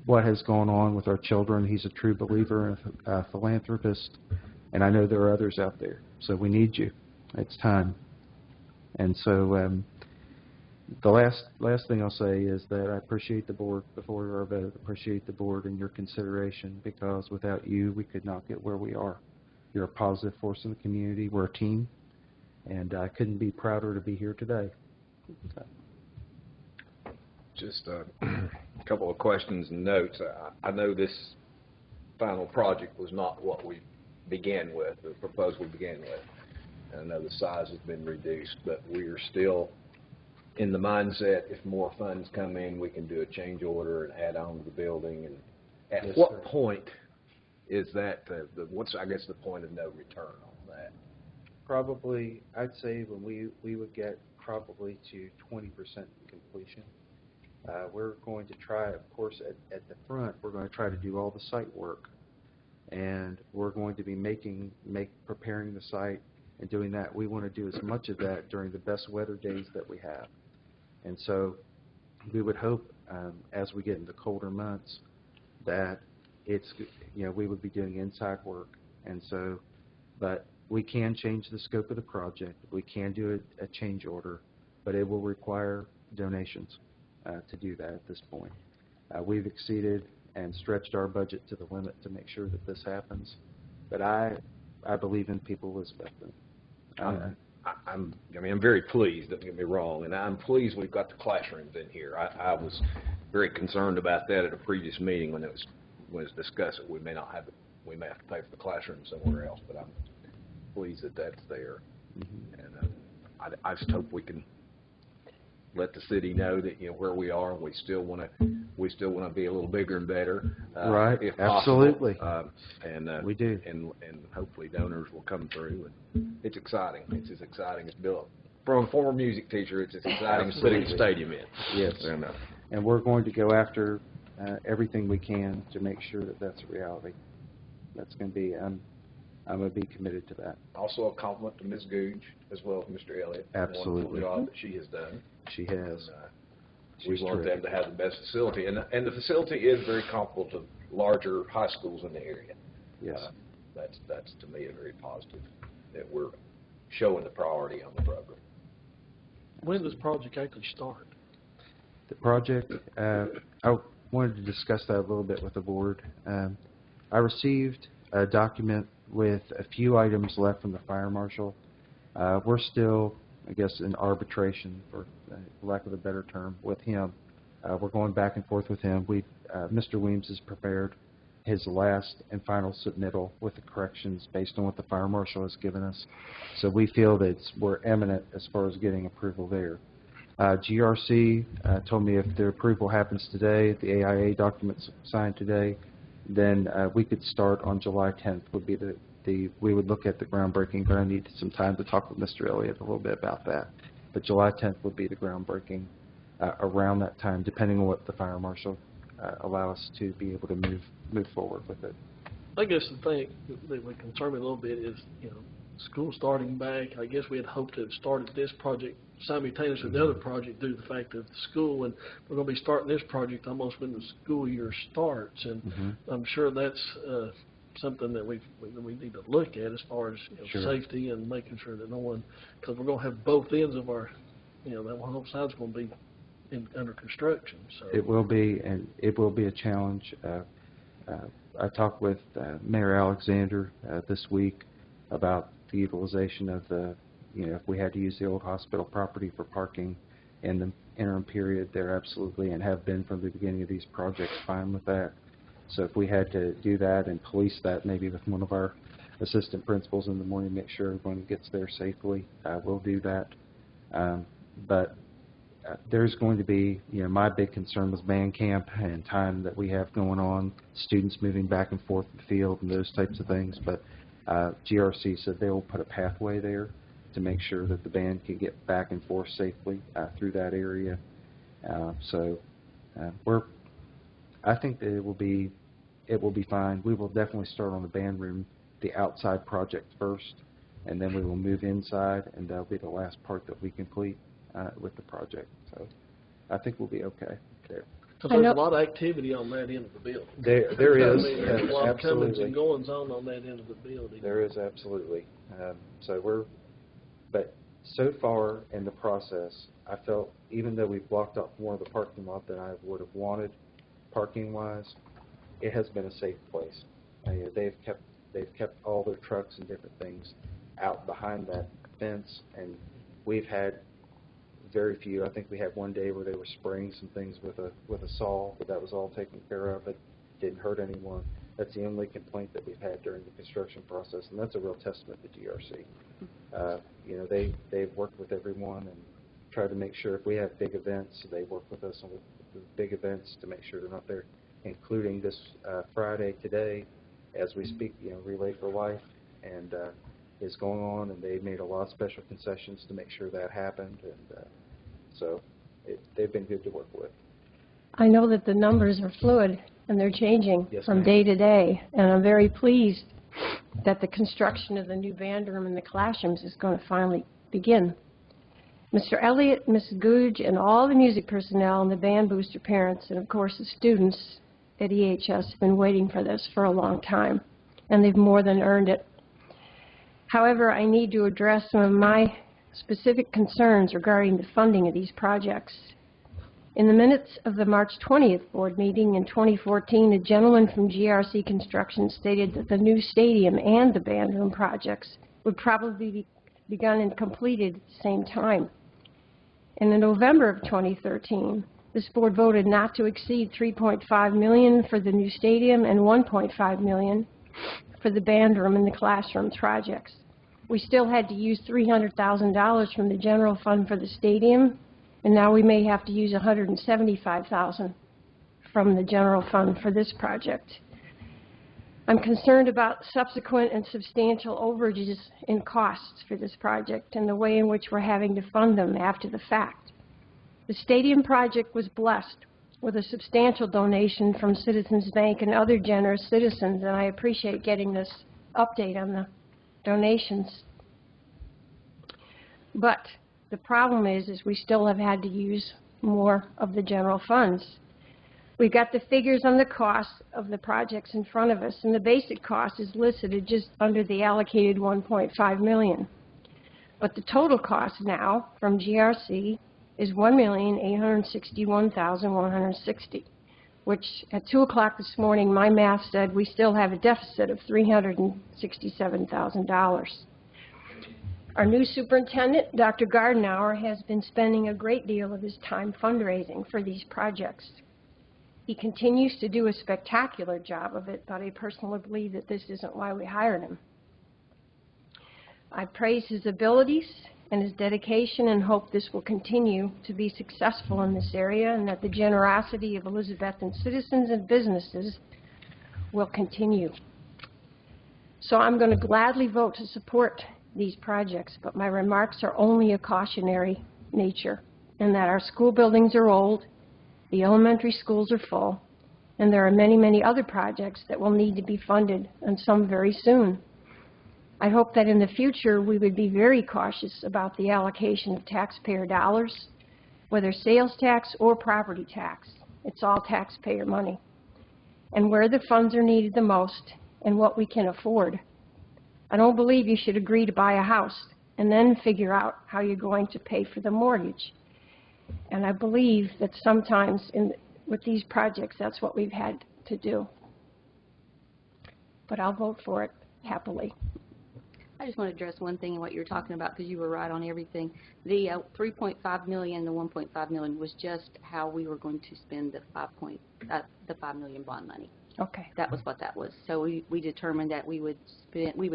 what has gone on with our children. He's a true believer and a philanthropist, and I know there are others out there. So we need you. It's time. And so the last thing I'll say is that I appreciate the board, before our vote, appreciate the board and your consideration, because without you, we could not get where we are. You're a positive force in the community. We're a team, and I couldn't be prouder to be here today. Just a couple of questions and notes. I know this final project was not what we began with, the proposal we began with. And I know the size has been reduced, but we are still in the mindset, if more funds come in, we can do a change order and add on to the building. And at Yes, what sir. point is that, what's, I guess, the point of no return on that? Probably, I'd say when we would get probably to 20% completion. We're going to try, of course, at the front, we're going to try to do all the site work. And we're going to be preparing the site and doing that. We want to do as much of that during the best weather days that we have. And so we would hope, as we get into colder months, that it's, you know, we would be doing inside work. And so, but we can change the scope of the project. We can do a change order, but it will require donations to do that at this point. We've exceeded and stretched our budget to the limit to make sure that this happens. But I believe in people, Elizabethton. I'm very pleased, don't get me wrong, and I'm pleased we've got the classrooms in here. I was very concerned about that at a previous meeting when it was discussed that we may have to pay for the classroom somewhere else, but I'm pleased that that's there. Mm-hmm. And I just hope we can let the city know that, you know, where we are. We still want to be a little bigger and better, right? If possible. Absolutely. And we do. And hopefully donors will come through. And it's exciting. It's as exciting as Bill, from a former music teacher. It's as exciting as putting the stadium in. Yes. And we're going to go after everything we can to make sure that that's a reality. That's going to be. I'm going to be committed to that. Also a compliment to Ms. Googe as well as Mr. Elliott. Absolutely. For the job that she has done. She has. We want them to have the best facility. And the facility is very comparable to larger high schools in the area. Yes. That's to me a very positive, that we're showing the priority on the program. When does this project actually start? The project, I wanted to discuss that a little bit with the board. I received a document with a few items left from the fire marshal. We're still, I guess, in arbitration, for lack of a better term, with him. We're going back and forth with him. Mr. Weems has prepared his last and final submittal with the corrections based on what the fire marshal has given us. So we feel that we're imminent as far as getting approval there. GRC told me if the approval happens today, if the AIA documents signed today, then we could start on July 10th would be we would look at the groundbreaking, but I need some time to talk with Mr. Elliott a little bit about that. But July 10th would be the groundbreaking around that time, depending on what the fire marshal allow us to be able to move forward with it. I guess the thing that would concern me a little bit is, you know, school starting back. I guess we had hoped to have started this project simultaneously with the other project due to the fact that the school, and we're going to be starting this project almost when the school year starts, and I'm sure that's something that we need to look at as far as, you know, Sure. safety and making sure that no one, because we're going to have both ends of our, you know, that one whole side's going to be under construction. So it will be, and it will be a challenge. I talked with Mayor Alexander this week about the utilization of the, if we had to use the old hospital property for parking in the interim period, they're absolutely, and have been from the beginning of these projects, fine with that. So if we had to do that and police that maybe with one of our assistant principals in the morning, make sure everyone gets there safely, we'll do that. But there's going to be, my big concern was band camp and time that we have going on, students moving back and forth the field and those types of things. But GRC said they will put a pathway there to make sure that the band can get back and forth safely through that area. I think that it will be fine. We will definitely start on the band room, the outside project first, and then we will move inside, and that'll be the last part that we complete with the project. So I think we'll be okay there. Because there's a lot of activity on that end of the building. There is. There's a lot of comings and goings on that end of the building. There is, absolutely. But so far in the process, I felt, even though we've blocked off more of the parking lot than I would have wanted, parking-wise, it has been a safe place. They've kept all their trucks and different things out behind that fence, and we've had very few. I think we had one day where they were spraying some things with a saw, but that was all taken care of. It didn't hurt anyone. That's the only complaint that we've had during the construction process, and that's a real testament to GRC. They've worked with everyone and tried to make sure if we have big events, they work with us on the big events to make sure they're not there, including this Friday today, as we speak. Relay for Life and is going on, and they made a lot of special concessions to make sure that happened, and so they've been good to work with. I know that the numbers are fluid and they're changing from day to day, and I'm very pleased that the construction of the new band room and the classrooms is going to finally begin. Mr. Elliott, Mrs. Googe, and all the music personnel and the band booster parents, and of course the students at EHS have been waiting for this for a long time, and they've more than earned it. However, I need to address some of my specific concerns regarding the funding of these projects. In the minutes of the March 20th board meeting in 2014, a gentleman from GRC Construction stated that the new stadium and the band room projects would probably be begun and completed at the same time. And in November of 2013, this board voted not to exceed $3.5 million for the new stadium and $1.5 million for the band room and the classroom projects. We still had to use $300,000 from the general fund for the stadium, and now we may have to use $175,000 from the general fund for this project. I'm concerned about subsequent and substantial overages in costs for this project and the way in which we're having to fund them after the fact. The stadium project was blessed with a substantial donation from Citizens Bank and other generous citizens, and I appreciate getting this update on the donations. But the problem is we still have had to use more of the general funds. We've got the figures on the cost of the projects in front of us, and the basic cost is listed at just under the allocated $1.5 million. But the total cost now from GRC is $1,861,160, which at 2 o'clock this morning, my math said we still have a deficit of $367,000. Our new superintendent, Dr. Gardenauer, has been spending a great deal of his time fundraising for these projects. He continues to do a spectacular job of it, but I personally believe that this isn't why we hired him. I praise his abilities and his dedication and hope this will continue to be successful in this area, and that the generosity of Elizabethton citizens and businesses will continue. So I'm going to gladly vote to support these projects, but my remarks are only a cautionary nature, in that our school buildings are old, the elementary schools are full, and there are many, many other projects that will need to be funded, and some very soon. I hope that in the future we would be very cautious about the allocation of taxpayer dollars, whether sales tax or property tax. It's all taxpayer money. And where the funds are needed the most and what we can afford. I don't believe you should agree to buy a house and then figure out how you're going to pay for the mortgage. And I believe that sometimes with these projects, that's what we've had to do. but I'll vote for it happily. I just want to address one thing in what you were talking about, because you were right on everything. The 3.5 million, the 1.5 million was just how we were going to spend the 5 million bond money. Okay. That was what that was. So we determined that we would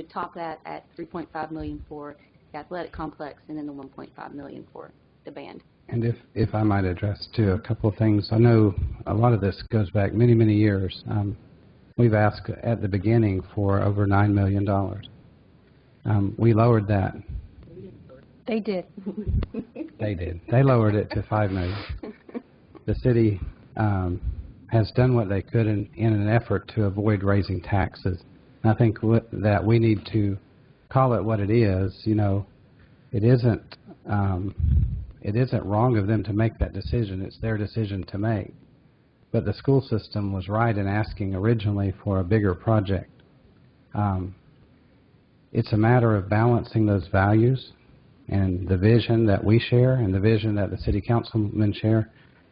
top that at 3.5 million for the athletic complex, and then the 1.5 million for the band. And if I might address, too, a couple of things. I know a lot of this goes back many, many years. We've asked at the beginning for over $9 million. We lowered that. They did. They did. They lowered it to $5 million. The city has done what they could in an effort to avoid raising taxes. And I think that we need to call it what it is. You know, it isn't wrong of them to make that decision. It's their decision to make. But the school system was right in asking originally for a bigger project. It's a matter of balancing those values, and the vision that we share and the vision that the city councilmen share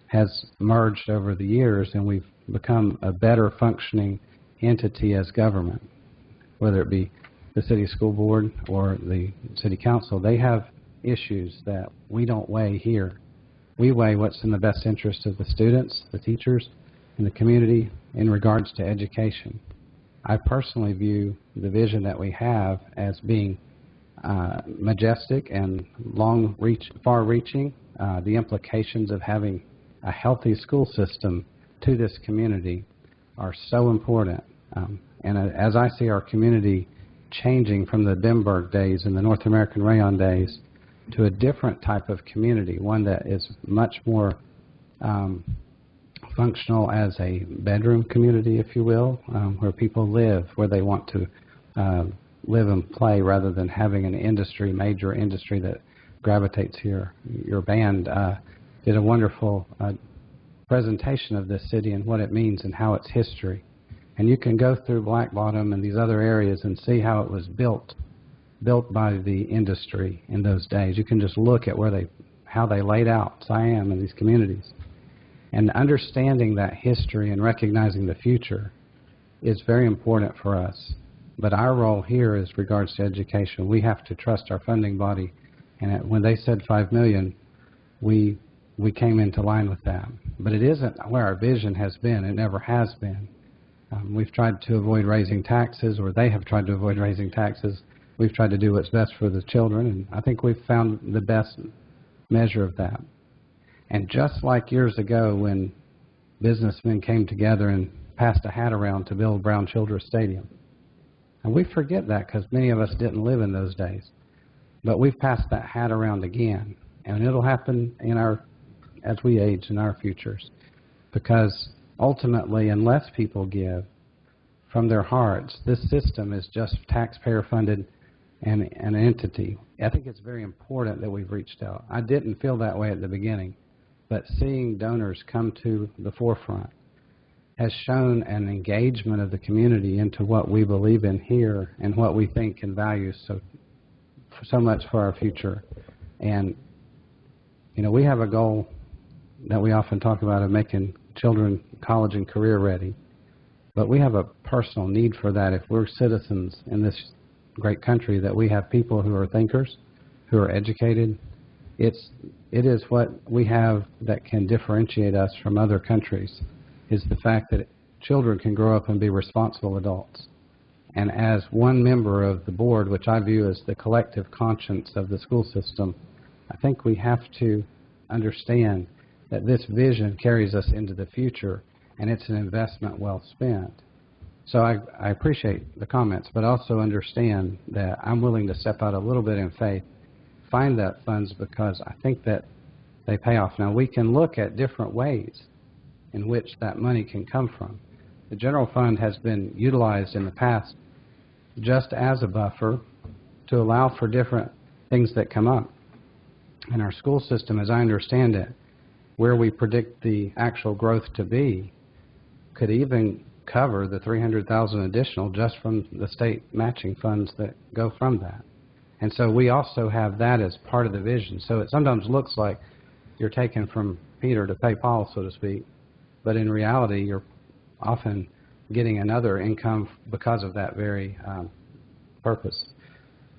has merged over the years, and we've become a better functioning entity as government. Whether it be the city school board or the city council, they have issues that we don't weigh here. We weigh what's in the best interest of the students, the teachers, and the community in regards to education. I personally view the vision that we have as being majestic and far-reaching. The implications of having a healthy school system to this community are so important. And as I see our community changing from the Bimberg days and the North American Rayon days to a different type of community, one that is much more functional as a bedroom community, if you will, where people live, where they want to live and play rather than having an industry, major industry that gravitates here. Your band did a wonderful presentation of this city and what it means and how it's history. And you can go through Black Bottom and these other areas and see how it was built by the industry in those days. You can just look at how they laid out Siam and these communities. And understanding that history and recognizing the future is very important for us. But our role here is regards to education. We have to trust our funding body. And when they said $5 million, we came into line with that. But it isn't where our vision has been. It never has been. We've tried to avoid raising taxes, or they have tried to avoid raising taxes. We've tried to do what's best for the children, and I think we've found the best measure of that. And just like years ago when businessmen came together and passed a hat around to build Brown Childress Stadium, and we forget that because many of us didn't live in those days, but we've passed that hat around again, and it'll happen as we age in our futures, because ultimately, unless people give from their hearts, this system is just taxpayer funded and an entity. I think it's very important that we've reached out. I didn't feel that way at the beginning, but seeing donors come to the forefront has shown an engagement of the community into what we believe in here and what we think and value so much for our future. And, you know, we have a goal that we often talk about of making children college and career ready. But we have a personal need for that. If we're citizens in this great country, that we have people who are thinkers, who are educated, it is what we have that can differentiate us from other countries, is the fact that children can grow up and be responsible adults. And as one member of the board, which I view as the collective conscience of the school system, I think we have to understand that this vision carries us into the future, and it's an investment well spent. So I appreciate the comments, but also understand that I'm willing to step out a little bit in faith, find that funds, because I think that they pay off. Now, we can look at different ways in which that money can come from. The general fund has been utilized in the past just as a buffer to allow for different things that come up. In our school system, as I understand it, where we predict the actual growth to be, could even cover the $300,000 additional just from the state matching funds that go from that. And so we also have that as part of the vision. So it sometimes looks like you're taking from Peter to pay Paul, so to speak, but in reality you're often getting another income because of that very purpose.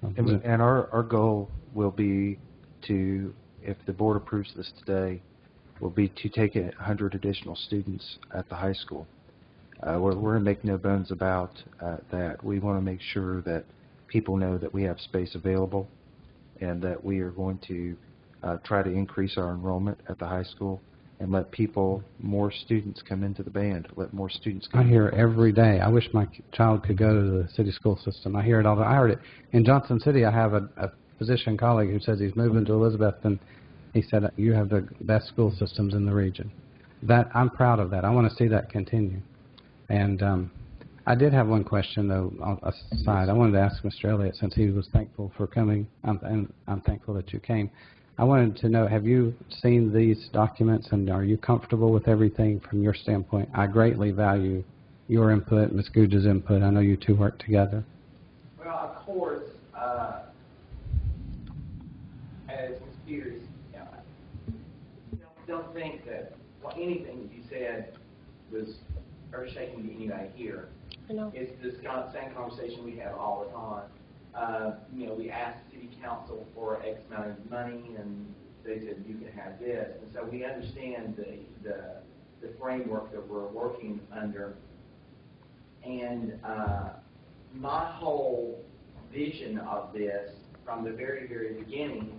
And our goal will be to, if the board approves this today, will be to take 100 additional students at the high school. We're going to make no bones about that. We want to make sure that people know that we have space available and that we are going to try to increase our enrollment at the high school and let more students come into the band, let more students come. I hear it every day. I wish my child could go to the city school system. I hear it all the time. I heard it. In Johnson City, I have a physician colleague who says he's moving to Elizabethton. He said, you have the best school systems in the region. I'm proud of that. I want to see that continue. And I did have one question, though, aside. I wanted to ask Mr. Elliott, since he was thankful for coming, and I'm thankful that you came. I wanted to know, have you seen these documents, and are you comfortable with everything from your standpoint? I greatly value your input, Ms. Googe's input. I know you two work together. Well, of course, as Ms. Peters, don't think that anything that you said was earth-shaking to anybody here. I know. It's this same conversation we have all the time. We asked City Council for X amount of money, and they said you can have this. And so we understand the framework that we're working under. And my whole vision of this from the very, very beginning,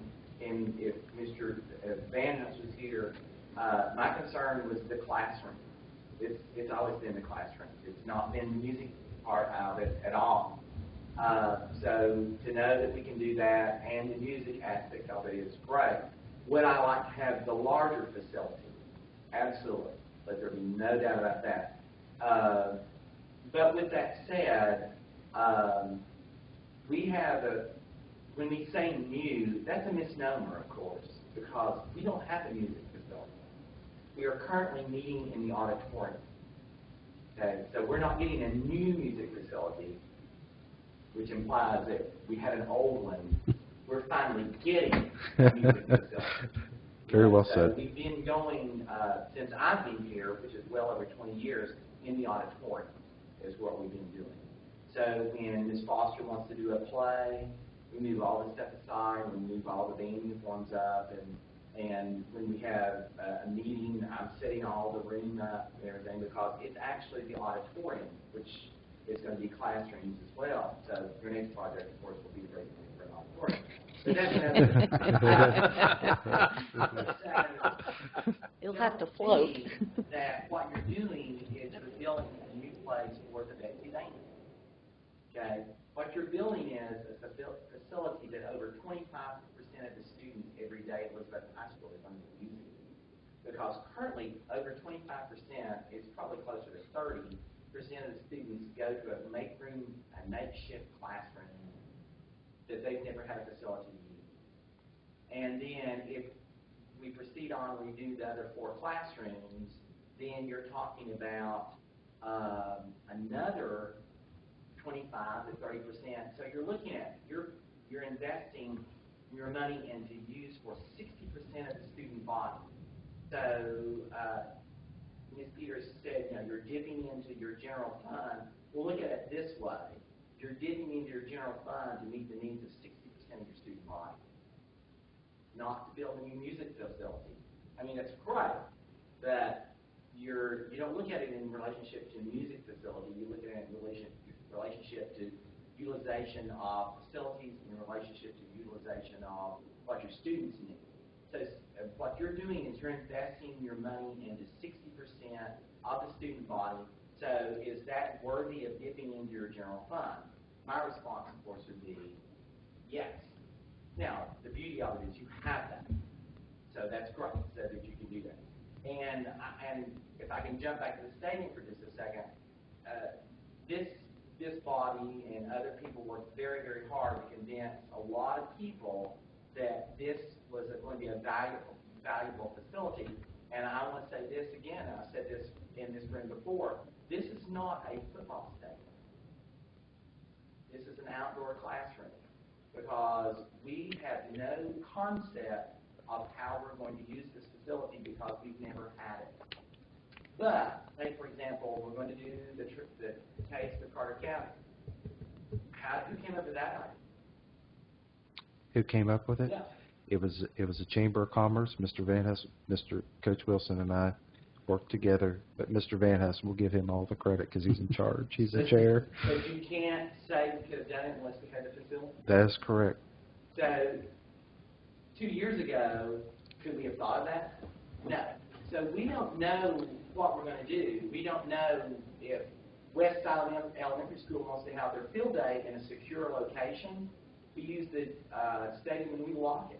and if Mr. Van Huss was here, my concern was the classroom. It's always been the classroom. It's not been the music part of it at all. So to know that we can do that and the music aspect of it is great. Would I like to have the larger facility? Absolutely. Let there be no doubt about that. But with that said, when we say new, that's a misnomer, of course, because we don't have a music facility. We are currently meeting in the auditorium. Okay, so we're not getting a new music facility, which implies that we had an old one. We're finally getting a music facility. Very well So said. we've been going, since I've been here, which is well over 20 years, in the auditorium is what we've been doing. So when Ms. Foster wants to do a play, we move all this stuff aside, we move all the band uniforms up, and when we have a meeting, I'm setting all the room up and everything, because it's actually the auditorium, which is going to be classrooms as well. So your next project, of course, will be the great thing for an auditorium. But that's It'll have to float. that what you're doing is you're building a new place for the Betsy Band. Okay? What you're building is a facility that over 25% of the students every day at Elizabethton High School is under the music. Because currently, over 25%, it's probably closer to 30% of the students go to a makeshift classroom that they've never had a facility to use. And then if we proceed on and we do the other 4 classrooms, then you're talking about another 25 to 30%. So you're looking at, you're investing your money into use for 60% of the student body. So Ms. Peters said, you're dipping into your general fund. Well, look at it this way. You're dipping into your general fund to meet the needs of 60% of your student body, not to build a new music facility. I mean, it's great, but you don't look at it in relationship to a music facility. You look at it in relationship to utilization of facilities, in relationship to utilization of what your students need. So what you're doing is you're investing your money into 60% of the student body. So is that worthy of dipping into your general fund? My response, of course, would be yes. Now, the beauty of it is you have that. So that's great, so that you can do that. And if I can jump back to the stadium for just a second, this body and other people worked very, very hard to convince a lot of people that this was going to be a valuable facility. And I want to say this again, and I've said this in this room before, this is not a football stadium. This is an outdoor classroom, because we have no concept of how we're going to use this facility because we've never had it. But, say for example, we're going to do the case with Carter County. Who came up with that idea? Who came up with it? Yeah. It was a Chamber of Commerce. Mr. Van Hus, Mr. Coach Wilson and I worked together, but Mr. Van Hus, we'll give him all the credit because he's in charge. He's the chair. But you can't say we could have done it unless we had the facility. That is correct. So 2 years ago, could we have thought of that? No. So we don't know what we're going to do. We don't know if West Side Elementary School wants to have their field day in a secure location. We use the stadium and we walk it.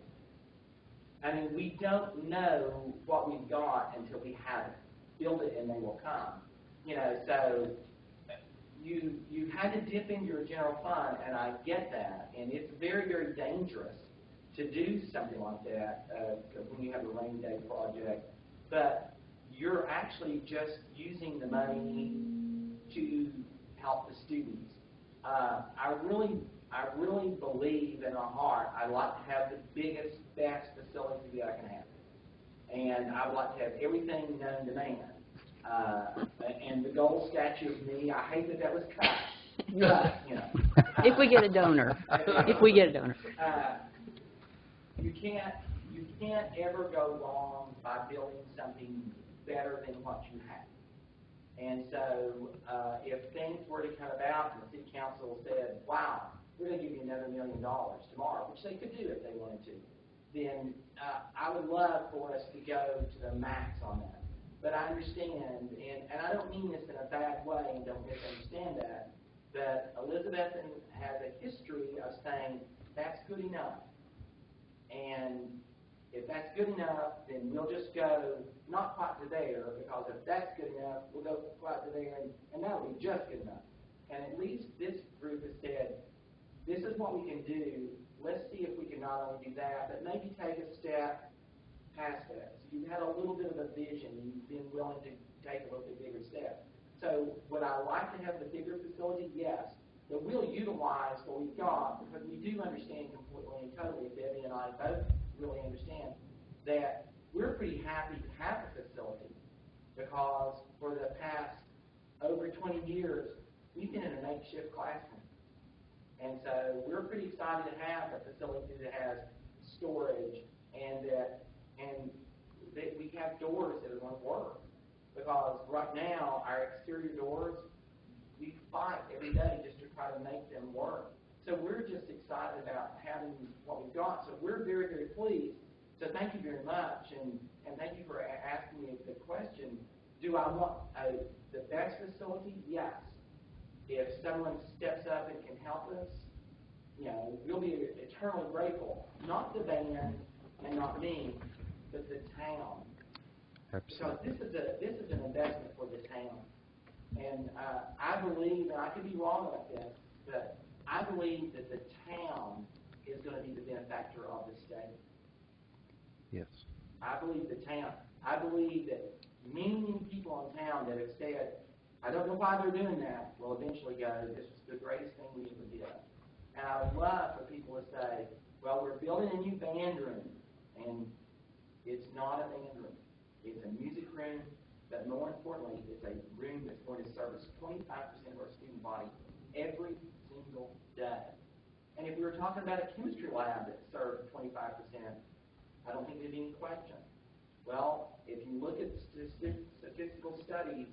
I mean, we don't know what we've got until we have it. Build it and they will come. You know, so you had to dip into your general fund, and I get that. And it's very, very dangerous to do something like that when you have a rainy day project. But you're actually just using the money to help the students. I really believe in my heart I'd like to have the biggest, best facility that I can have. And I would like to have everything known to man. And the gold statue of me, I hate that was cut. But, you know. If we get a donor. If we get a donor. You can't ever go wrong by building something better than what you have. And so if things were to come about and the city council said, wow, we're going to give you another $1 million tomorrow, which they could do if they wanted to, then I would love for us to go to the max on that. But I understand, and I don't mean this in a bad way, and don't misunderstand that Elizabethton has a history of saying, that's good enough. And if that's good enough, then we'll just go not quite to there, because if that's good enough, we'll go quite to there, and that'll be just good enough. And at least this group has said, this is what we can do. Let's see if we can not only do that, but maybe take a step past that. So you've had a little bit of a vision. You've been willing to take a little bit bigger step. So would I like to have the bigger facility? Yes. But we'll utilize what we've got, because we do understand completely and totally, Debbie and I both really understand, that we're pretty happy to have a facility, because for the past over 20 years, we've been in a makeshift classroom. And so we're pretty excited to have a facility that has storage and that we have doors that are going to work. Because right now, our exterior doors, we fight every day just to try to make them work. So we're just excited about having what we've got. So we're very, very pleased. So thank you very much, and thank you for asking me the question. Do I want the best facility? Yes. If someone steps up and can help us, you know, we'll be eternally grateful. Not the band and not me, but the town. Absolutely. Because this is an investment for the town. And I believe, and I could be wrong about this, but I believe that the town is going to be the benefactor of the state. Yes. I believe the town. I believe that many people in town that have said, I don't know why they're doing that, will eventually go, this was the greatest thing we ever did. And I would love for people to say, well, we're building a new band room, and it's not a band room. It's a music room, but more importantly, it's a room that's going to service 25% of our student body every single day. And if we were talking about a chemistry lab that served 25%, I don't think there'd be any question. Well, if you look at statistical studies,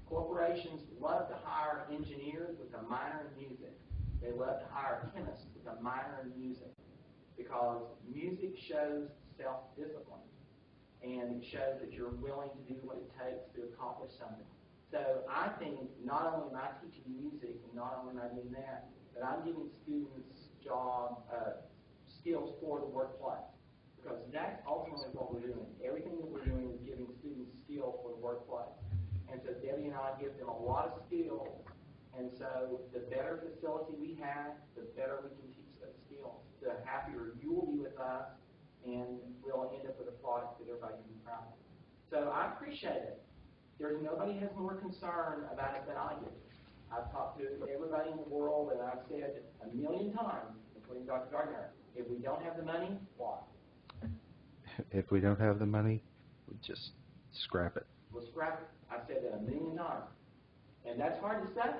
corporations love to hire engineers with a minor in music. They love to hire chemists with a minor in music, because music shows self-discipline, and it shows that you're willing to do what it takes to accomplish something. So I think not only am I teaching music, and not only am I doing that, but I'm giving students skills for the workplace, because that's ultimately what we're doing. Everything that we're doing is giving students skills for the workplace. And so Debbie and I give them a lot of skills, and so the better facility we have, the better we can teach those skills. The happier you will be with us, and we'll end up with a product that everybody can be proud of. So I appreciate it. Nobody has more concern about it than I do. I've talked to everybody in the world, and I've said a million times, including Dr. Gardner, if we don't have the money, what? If we don't have the money, we just scrap it. We'll scrap it. I've said that 1,000,000 times. And that's hard to say.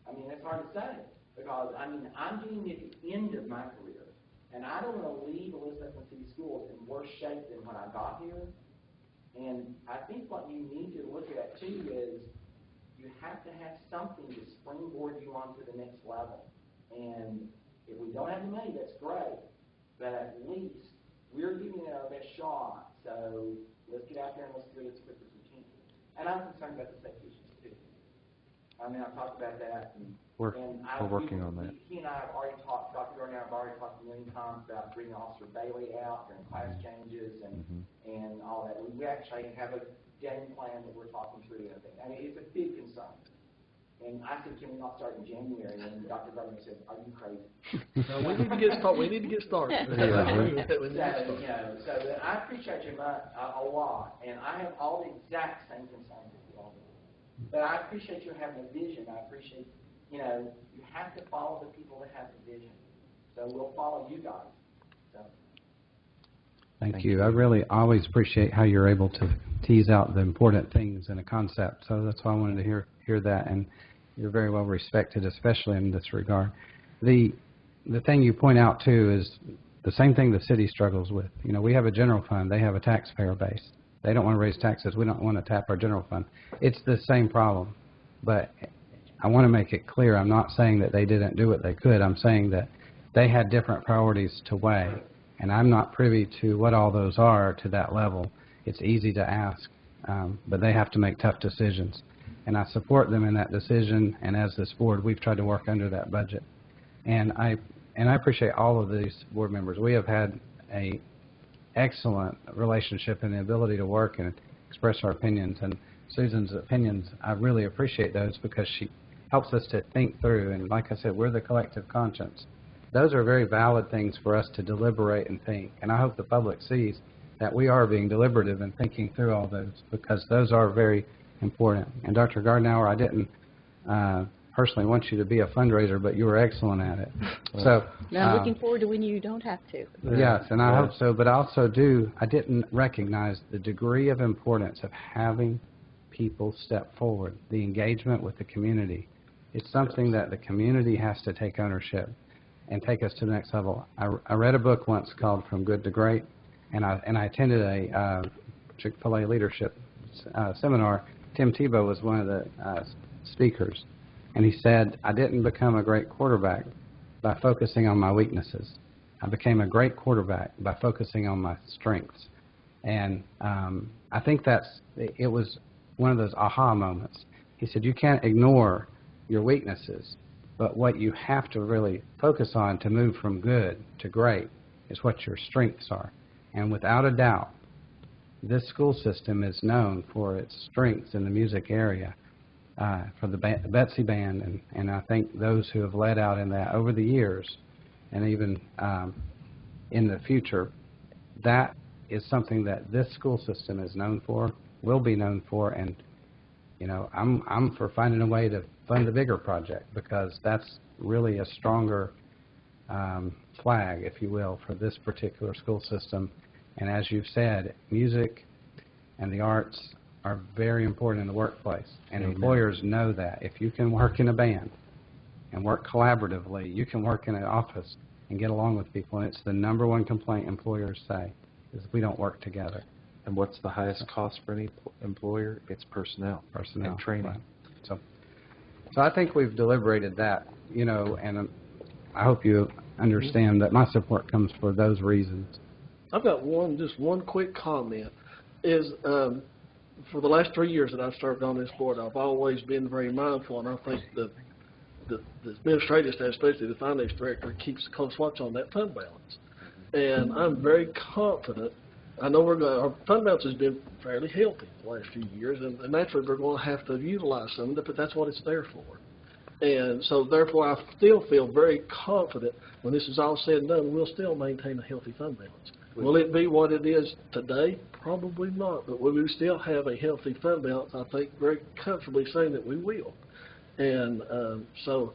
I mean, that's hard to say. Because, I mean, I'm getting at the end of my career. And I don't want to leave Elizabethton City Schools in worse shape than when I got here. And I think what you need to look at, too, is you have to have something to springboard you onto the next level. And if we don't have the money, that's great. But at least we're giving it our best shot. So let's get out there and let's do it as quick as we can. And I'm concerned about the safety issues, too. I mean, I've talked about that. We're working on that. He and I have already talked, Dr. Gardner and I have already talked 1,000,000 times about bringing Officer Bailey out during class changes and all that. We actually have a game plan that we're talking through. I mean, it's a big concern. And I said, can we not start in January? And Dr. Gardner said, are you crazy? No, we need to get started. We need to get started. So I appreciate you a lot, and I have all the exact same concerns that you all do. But I appreciate you having a vision. I appreciate, you have to follow the people that have the vision. So we'll follow you guys. So. Thank you. I really always appreciate how you're able to tease out the important things in a concept. So that's why I wanted to hear that, and you're very well respected, especially in this regard. The thing you point out too is the same thing the city struggles with. We have a general fund. They have a taxpayer base. They don't want to raise taxes. We don't want to tap our general fund. It's the same problem, but I want to make it clear. I'm not saying that they didn't do what they could. I'm saying that they had different priorities to weigh, and I'm not privy to what all those are to that level. It's easy to ask, but they have to make tough decisions. And I support them in that decision, and as this board, we've tried to work under that budget. And I appreciate all of these board members. We have had a excellent relationship and the ability to work and express our opinions. And Susan's opinions, I really appreciate those because she helps us to think through. And like I said, we're the collective conscience. Those are very valid things for us to deliberate and think. And I hope the public sees that we are being deliberative and thinking through all those, because those are very important. And Dr. Gardner, I didn't personally want you to be a fundraiser, but you were excellent at it. So Now I'm looking forward to when you don't have to. Yes, and I hope so. But I also I didn't recognize the degree of importance of having people step forward, the engagement with the community. It's something that the community has to take ownership and take us to the next level. I read a book once called From Good to Great, and I attended a Chick-fil-A leadership seminar. Tim Tebow was one of the speakers, and he said, I didn't become a great quarterback by focusing on my weaknesses. I became a great quarterback by focusing on my strengths. And I think it was one of those aha moments. He said, you can't ignore your weaknesses, but what you have to really focus on to move from good to great is what your strengths are. And without a doubt, this school system is known for its strengths in the music area, for the Betsy Band, and I think those who have led out in that over the years, and even in the future, that is something that this school system is known for, will be known for, and I'm for finding a way to fund the bigger project, because that's really a stronger flag, if you will, for this particular school system. And as you've said, music and the arts are very important in the workplace, and employers know that. If you can work in a band and work collaboratively, you can work in an office and get along with people, and it's the number one complaint employers say, is we don't work together. And what's the highest cost for any employer? It's personnel and training. Right. So I think we've deliberated that, and I hope you understand that my support comes for those reasons. I've got just one quick comment. For the last 3 years that I've served on this board, I've always been very mindful, and I think the administrative staff, especially the finance director, keeps a close watch on that fund balance. And I'm very confident. I know our fund balance has been fairly healthy the last few years, and naturally we're going to have to utilize some of it, but that's what it's there for. And so therefore I still feel very confident when this is all said and done, we'll still maintain a healthy fund balance. Will it be what it is today? Probably not, but will we still have a healthy fund balance? I think very comfortably saying that we will. And so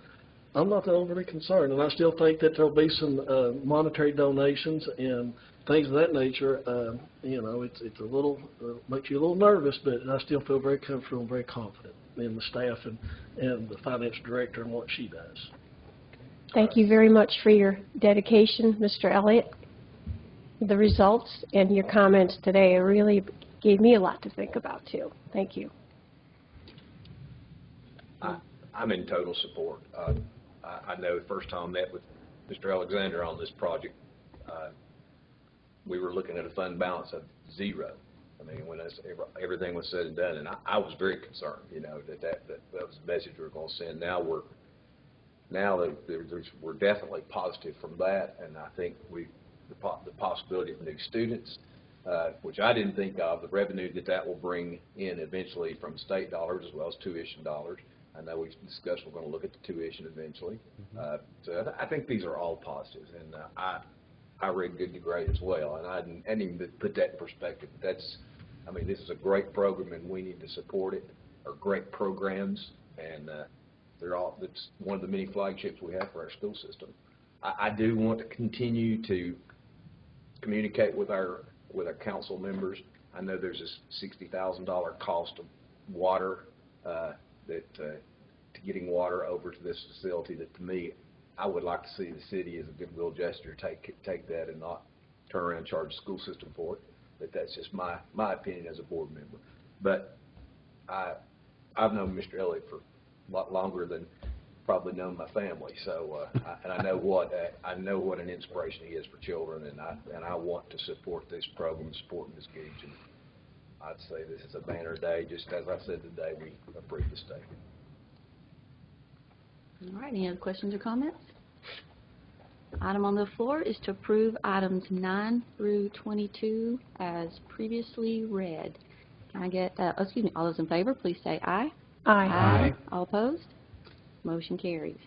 I'm not overly concerned, and I still think that there'll be some monetary donations and things of that nature. You know, it's a little, makes you a little nervous, but I still feel very comfortable and very confident in the staff and the finance director and what she does. Thank you very much for your dedication, Mr. Elliott. The results and your comments today really gave me a lot to think about, too. Thank you. I'm in total support. I know the first time I met with Mr. Alexander on this project, we were looking at a fund balance of 0. I mean, when everything was said and done, and I was very concerned, you know, that was the message we were going to send. Now we're definitely positive from that, and I think the possibility of new students, which I didn't think of, the revenue that will bring in eventually from state dollars as well as tuition dollars. I know we've discussed we're going to look at the tuition eventually. So I think these are all positives, and I read Good to Great as well, and I didn't even put that in perspective. I mean, this is a great program, and we need to support it. Or great programs, and it's one of the many flagships we have for our school system. I do want to continue to communicate with our council members. I know there's a $60,000 cost of water to getting water over to this facility. That, to me, I would like to see the city as a goodwill gesture take that and not turn around and charge the school system for it. But that's just my opinion as a board member. But I've known Mr. Elliott for a lot longer than probably known my family. So and I know what an inspiration he is for children, and I want to support this program, support Ms. Gage. And I'd say this is a banner day. Just as I said today, we approve this day. All right, any other questions or comments? Item on the floor is to approve items 9 through 22 as previously read. Can I get, all those in favor, please say aye. Aye. All opposed? Motion carries.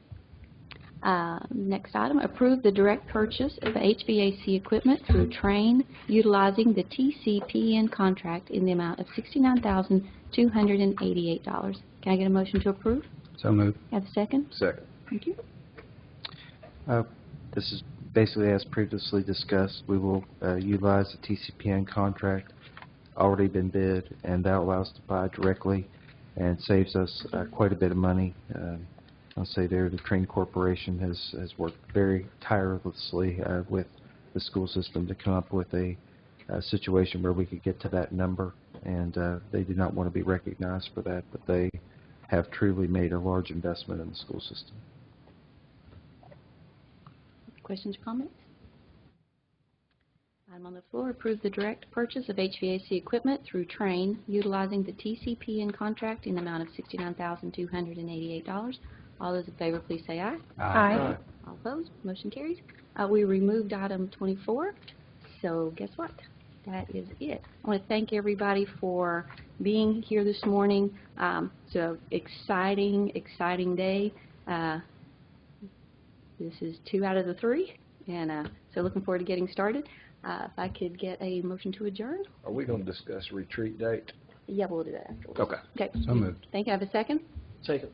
Next item, approve the direct purchase of HVAC equipment through Train utilizing the TCPN contract in the amount of $69,288. Can I get a motion to approve? So moved. Have a second? Second. Thank you. This is basically as previously discussed. We will utilize the TCPN contract, already been bid, and that allows us to buy directly and saves us quite a bit of money. I'll say there the Train Corporation has worked very tirelessly with the school system to come up with a situation where we could get to that number, and they did not want to be recognized for that, but they have truly made a large investment in the school system. Questions or comments? Item on the floor, approve the direct purchase of HVAC equipment through Train utilizing the TCPN contract in the amount of $69,288. All those in favor, please say aye. Aye. All opposed? Motion carries. We removed item 24, so guess what? That is it. I want to thank everybody for being here this morning. It's an exciting day. This is 2 out of the 3, and so looking forward to getting started. If I could get a motion to adjourn. Are we going to discuss retreat date? Yeah, we'll do that afterwards. Okay. Okay. So moved. Thank you. Have a second? Second.